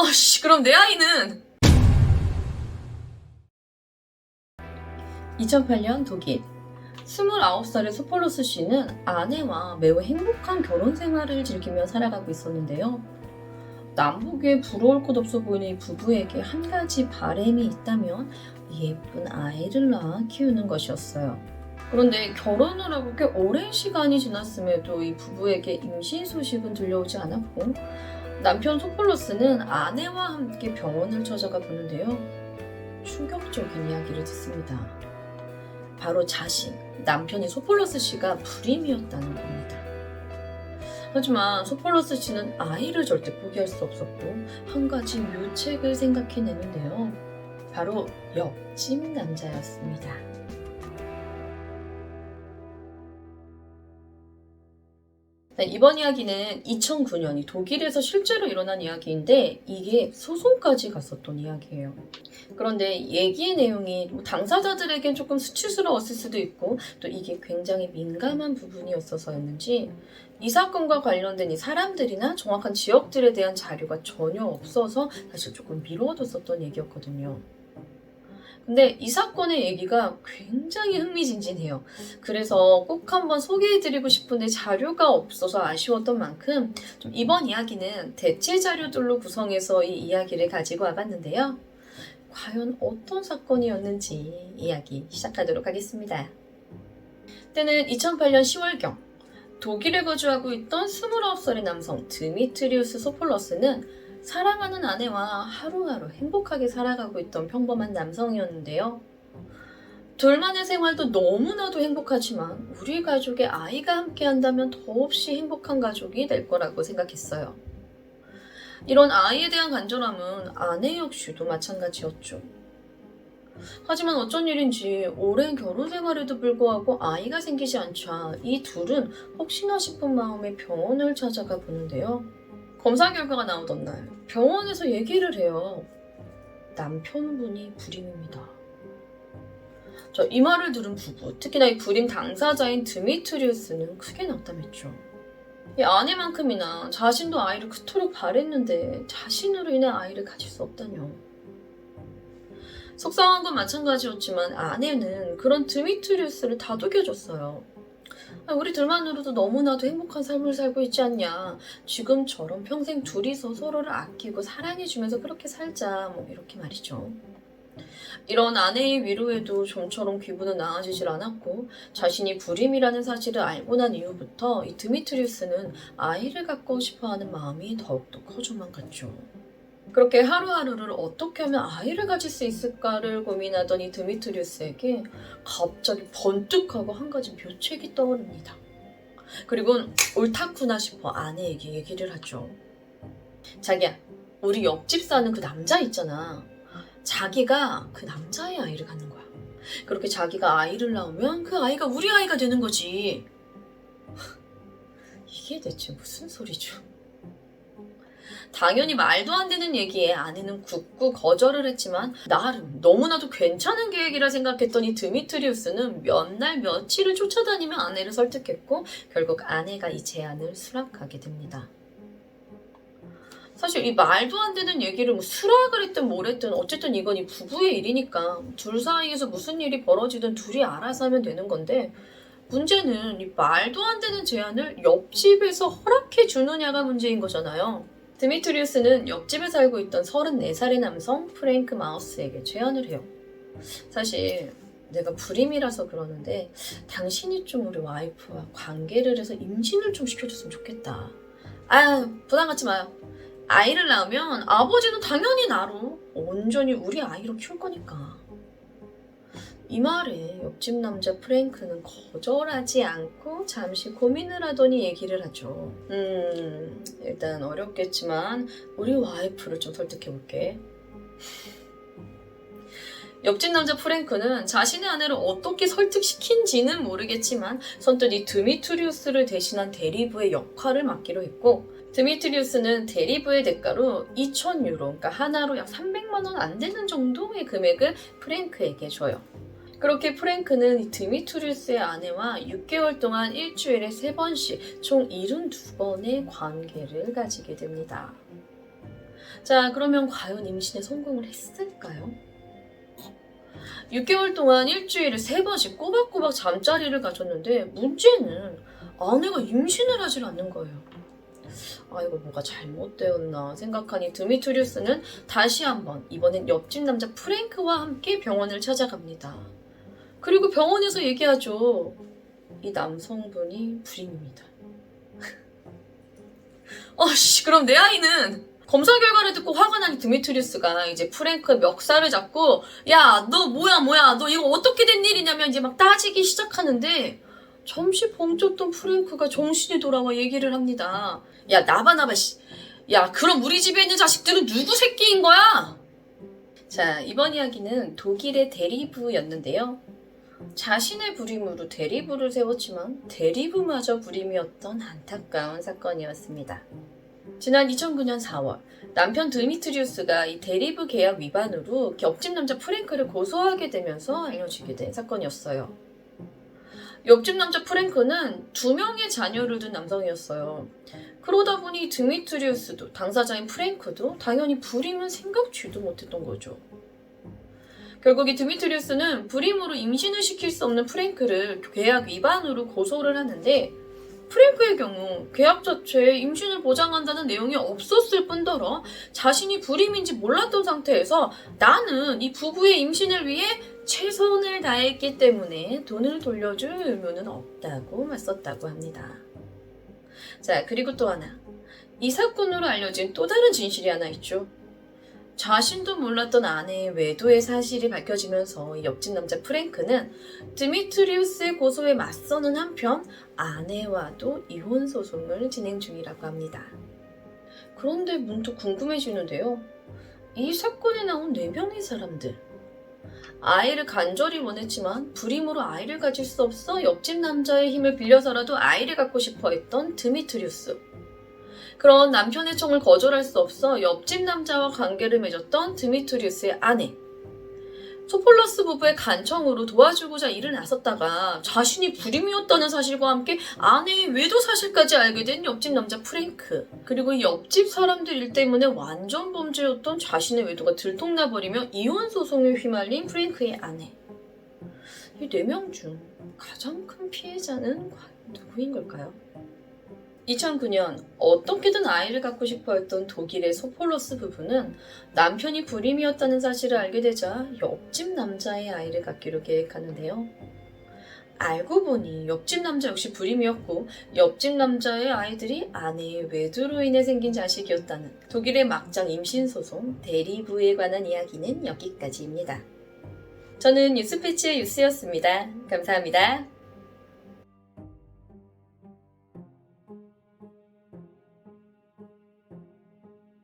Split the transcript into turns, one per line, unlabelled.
아씨, 그럼 내 아이는? 2008년 독일 29살의 소폴로스 씨는 아내와 매우 행복한 결혼 생활을 즐기며 살아가고 있었는데요. 남보기에 부러울 것 없어 보이는 이 부부에게 한 가지 바람이 있다면 예쁜 아이를 낳아 키우는 것이었어요. 그런데 결혼을 하고 꽤 오랜 시간이 지났음에도 이 부부에게 임신 소식은 들려오지 않았고, 남편 소폴로스는 아내와 함께 병원을 찾아가 보는데요. 충격적인 이야기를 듣습니다. 바로 남편이 소폴로스 씨가 불임이었다는 겁니다. 하지만 소폴로스 씨는 아이를 절대 포기할 수 없었고 한 가지 묘책을 생각해내는데요. 바로 옆집 남자였습니다. 네, 이번 이야기는 2009년 독일에서 실제로 일어난 이야기인데 이게 소송까지 갔었던 이야기예요. 그런데 얘기의 내용이 당사자들에겐 조금 수치스러웠을 수도 있고 또 이게 굉장히 민감한 부분이었어서였는지 이 사건과 관련된 이 사람들이나 정확한 지역들에 대한 자료가 전혀 없어서 사실 조금 미뤄뒀었던 얘기였거든요. 근데 이 사건의 얘기가 굉장히 흥미진진해요. 그래서 꼭 한번 소개해드리고 싶은데 자료가 없어서 아쉬웠던 만큼 좀 이번 이야기는 대체 자료들로 구성해서 이 이야기를 가지고 와봤는데요. 과연 어떤 사건이었는지 이야기 시작하도록 하겠습니다. 때는 2008년 10월경 독일에 거주하고 있던 29살의 남성 드미트리우스 소폴러스는 사랑하는 아내와 하루하루 행복하게 살아가고 있던 평범한 남성이었는데요. 둘만의 생활도 너무나도 행복하지만 우리 가족의 아이가 함께한다면 더없이 행복한 가족이 될 거라고 생각했어요. 이런 아이에 대한 간절함은 아내 역시도 마찬가지였죠. 하지만 어쩐 일인지 오랜 결혼 생활에도 불구하고 아이가 생기지 않자 이 둘은 혹시나 싶은 마음에 병원을 찾아가 보는데요. 검사 결과가 나오던 날 병원에서 얘기를 해요. 남편분이 불임입니다. 이 말을 들은 부부, 특히나 이 불임 당사자인 드미트리우스는 크게 낙담했죠. 이 아내만큼이나 자신도 아이를 그토록 바랬는데 자신으로 인해 아이를 가질 수 없다뇨. 속상한 건 마찬가지였지만 아내는 그런 드미트리우스를 다독여줬어요. 우리 둘만으로도 너무나도 행복한 삶을 살고 있지 않냐. 지금처럼 평생 둘이서 서로를 아끼고 사랑해주면서 그렇게 살자. 이렇게 말이죠. 이런 아내의 위로에도 좀처럼 기분은 나아지질 않았고 자신이 불임이라는 사실을 알고 난 이후부터 이 드미트리우스는 아이를 갖고 싶어하는 마음이 더욱더 커져만 갔죠. 그렇게 하루하루를 어떻게 하면 아이를 가질 수 있을까를 고민하던 이 드미트리우스에게 갑자기 번뜩하고 한 가지 묘책이 떠오릅니다. 그리고 옳다구나 싶어 아내에게 얘기를 하죠. 자기야, 우리 옆집 사는 그 남자 있잖아. 자기가 그 남자의 아이를 갖는 거야. 그렇게 자기가 아이를 낳으면 그 아이가 우리 아이가 되는 거지. 이게 대체 무슨 소리죠? 당연히 말도 안 되는 얘기에 아내는 굳고 거절을 했지만 나름 너무나도 괜찮은 계획이라 생각했던 이 드미트리우스는 몇 날 며칠을 쫓아다니며 아내를 설득했고 결국 아내가 이 제안을 수락하게 됩니다. 사실 이 말도 안 되는 얘기를 수락을 했든 뭘 했든 어쨌든 이건 이 부부의 일이니까 둘 사이에서 무슨 일이 벌어지든 둘이 알아서 하면 되는 건데 문제는 이 말도 안 되는 제안을 옆집에서 허락해 주느냐가 문제인 거잖아요. 드미트리우스는 옆집에 살고 있던 34살의 남성 프랭크 마우스에게 제안을 해요. 사실 내가 불임이라서 그러는데 당신이 좀 우리 와이프와 관계를 해서 임신을 좀 시켜줬으면 좋겠다. 부담 갖지 마요. 아이를 낳으면 아버지는 당연히 나로 온전히 우리 아이로 키울 거니까. 이 말에 옆집 남자 프랭크는 거절하지 않고 잠시 고민을 하더니 얘기를 하죠. 일단 어렵겠지만 우리 와이프를 좀 설득해볼게. 옆집 남자 프랭크는 자신의 아내를 어떻게 설득시킨지는 모르겠지만 선뜻 이 드미트리우스를 대신한 대리부의 역할을 맡기로 했고 드미트리우스는 대리부의 대가로 2,000유로, 그러니까 하나로 약 300만 원 안 되는 정도의 금액을 프랭크에게 줘요. 그렇게 프랭크는 이 드미트리우스의 아내와 6개월 동안 일주일에 3번씩 총 72번의 관계를 가지게 됩니다. 자, 그러면 과연 임신에 성공을 했을까요? 6개월 동안 일주일에 3번씩 꼬박꼬박 잠자리를 가졌는데 문제는 아내가 임신을 하질 않는 거예요. 아, 이거 뭐가 잘못되었나 생각하니 드미트리우스는 다시 한번 이번엔 옆집 남자 프랭크와 함께 병원을 찾아갑니다. 그리고 병원에서 얘기하죠. 이 남성분이 불임입니다. 그럼 내 아이는 검사 결과를 듣고 화가 나니 드미트리우스가 이제 프랭크의 멱살을 잡고 야, 너 뭐야 너 이거 어떻게 된 일이냐면 이제 막 따지기 시작하는데 잠시 벙쪘던 프랭크가 정신이 돌아와 얘기를 합니다. 야, 나봐 야, 그럼 우리 집에 있는 자식들은 누구 새끼인 거야? 자, 이번 이야기는 독일의 대리부였는데요. 자신의 불임으로 대리부를 세웠지만 대리부마저 불임이었던 안타까운 사건이었습니다. 지난 2009년 4월 남편 드미트리우스가 이 대리부 계약 위반으로 옆집 남자 프랭크를 고소하게 되면서 알려지게 된 사건이었어요. 옆집 남자 프랭크는 2명의 자녀를 둔 남성이었어요. 그러다 보니 드미트리우스도 당사자인 프랭크도 당연히 불임은 생각지도 못했던 거죠. 결국 이 드미트리우스는 불임으로 임신을 시킬 수 없는 프랭크를 계약 위반으로 고소를 하는데 프랭크의 경우 계약 자체에 임신을 보장한다는 내용이 없었을 뿐더러 자신이 불임인지 몰랐던 상태에서 나는 이 부부의 임신을 위해 최선을 다했기 때문에 돈을 돌려줄 의무는 없다고 맞섰다고 합니다. 자, 그리고 또 하나. 이 사건으로 알려진 또 다른 진실이 하나 있죠. 자신도 몰랐던 아내의 외도의 사실이 밝혀지면서 옆집 남자 프랭크는 드미트리우스의 고소에 맞서는 한편 아내와도 이혼 소송을 진행 중이라고 합니다. 그런데 문득 궁금해지는데요. 이 사건에 나온 4명의 사람들. 아이를 간절히 원했지만 불임으로 아이를 가질 수 없어 옆집 남자의 힘을 빌려서라도 아이를 갖고 싶어 했던 드미트리우스. 그런 남편의 청을 거절할 수 없어 옆집 남자와 관계를 맺었던 드미트리우스의 아내. 소폴러스 부부의 간청으로 도와주고자 일을 나섰다가 자신이 불임이었다는 사실과 함께 아내의 외도 사실까지 알게 된 옆집 남자 프랭크. 그리고 이 옆집 사람들 일 때문에 완전 범죄였던 자신의 외도가 들통나버리며 이혼 소송에 휘말린 프랭크의 아내. 이 4명 중 가장 큰 피해자는 과연 누구인 걸까요? 2009년 어떻게든 아이를 갖고 싶어 했던 독일의 소폴러스 부부는 남편이 불임이었다는 사실을 알게 되자 옆집 남자의 아이를 갖기로 계획하는데요. 알고 보니 옆집 남자 역시 불임이었고 옆집 남자의 아이들이 아내의 외도로 인해 생긴 자식이었다는 독일의 막장 임신소송 대리부에 관한 이야기는 여기까지입니다. 저는 뉴스패치의 유스였습니다. 감사합니다.